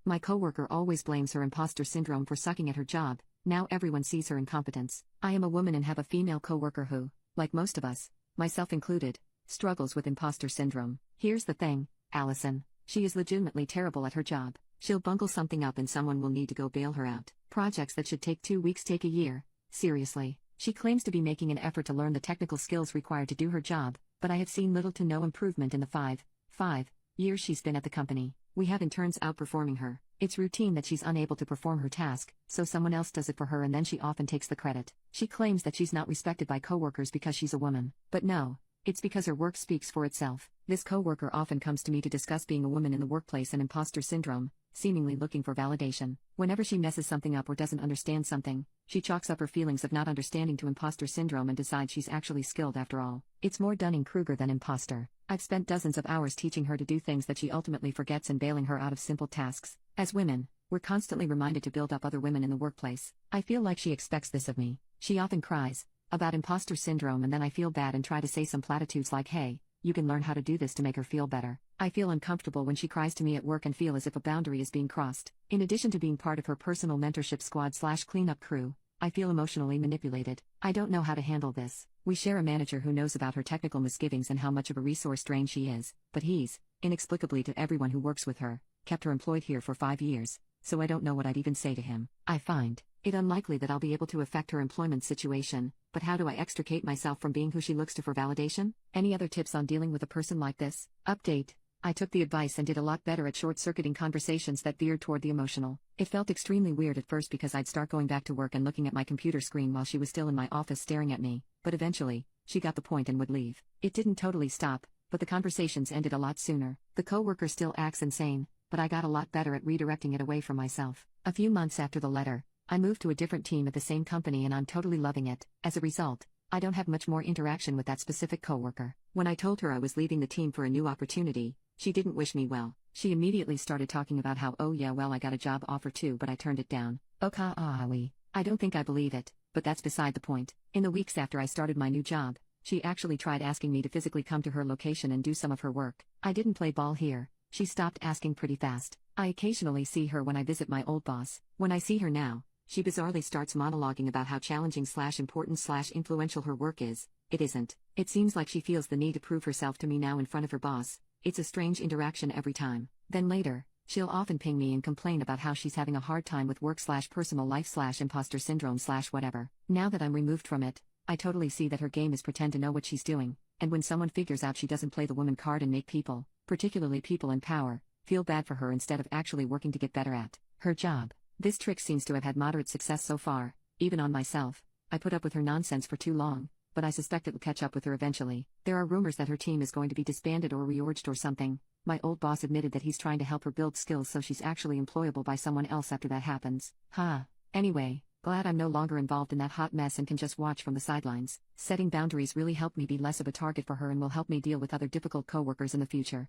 My coworker always blames her imposter syndrome for sucking at her job. Now everyone sees her incompetence. I am a woman and have a female coworker who, like most of us, myself included, struggles with imposter syndrome. Here's the thing, Allison. She is legitimately terrible at her job. She'll bungle something up and someone will need to go bail her out. Projects that should take 2 weeks take a year. Seriously. She claims to be making an effort to learn the technical skills required to do her job, but I have seen little to no improvement in the five years she's been at the company. We have interns outperforming her. It's routine that she's unable to perform her task, so someone else does it for her and then she often takes the credit. She claims that she's not respected by coworkers because she's a woman. But no, it's because her work speaks for itself. This coworker often comes to me to discuss being a woman in the workplace and imposter syndrome, seemingly looking for validation. Whenever she messes something up or doesn't understand something, she chalks up her feelings of not understanding to imposter syndrome and decides she's actually skilled after all. It's more Dunning-Kruger than imposter. I've spent dozens of hours teaching her to do things that she ultimately forgets and bailing her out of simple tasks. As women, we're constantly reminded to build up other women in the workplace. I feel like she expects this of me. She often cries about imposter syndrome and then I feel bad and try to say some platitudes like, hey, you can learn how to do this to make her feel better. I feel uncomfortable when she cries to me at work and feel as if a boundary is being crossed. In addition to being part of her personal mentorship squad/cleanup crew, I feel emotionally manipulated. I don't know how to handle this. We share a manager who knows about her technical misgivings and how much of a resource drain she is, but he's, inexplicably to everyone who works with her, kept her employed here for 5 years, so I don't know what I'd even say to him. I find it unlikely that I'll be able to affect her employment situation, but how do I extricate myself from being who she looks to for validation? Any other tips on dealing with a person like this? Update. I took the advice and did a lot better at short-circuiting conversations that veered toward the emotional. It felt extremely weird at first because I'd start going back to work and looking at my computer screen while she was still in my office staring at me, but eventually, she got the point and would leave. It didn't totally stop, but the conversations ended a lot sooner. The coworker still acts insane, but I got a lot better at redirecting it away from myself. A few months after the letter, I moved to a different team at the same company and I'm totally loving it. As a result, I don't have much more interaction with that specific coworker. When I told her I was leaving the team for a new opportunity, she didn't wish me well. She immediately started talking about how, oh yeah, well, I got a job offer too, but I turned it down. I don't think I believe it, but that's beside the point. In the weeks after I started my new job, she actually tried asking me to physically come to her location and do some of her work. I didn't play ball here. She stopped asking pretty fast. I occasionally see her when I visit my old boss. When I see her now, she bizarrely starts monologuing about how challenging/important/influential her work is. It isn't. It seems like she feels the need to prove herself to me now in front of her boss. It's a strange interaction every time. Then later, she'll often ping me and complain about how she's having a hard time with work/personal life/imposter syndrome/whatever. Now that I'm removed from it, I totally see that her game is pretend to know what she's doing, and when someone figures out she doesn't play the woman card and make people, particularly people in power, feel bad for her instead of actually working to get better at her job. This trick seems to have had moderate success so far, even on myself. I put up with her nonsense for too long, but I suspect it will catch up with her eventually. There are rumors that her team is going to be disbanded or reorged or something. My old boss admitted that he's trying to help her build skills so she's actually employable by someone else after that happens. Anyway, glad I'm no longer involved in that hot mess and can just watch from the sidelines. Setting boundaries really helped me be less of a target for her and will help me deal with other difficult coworkers in the future.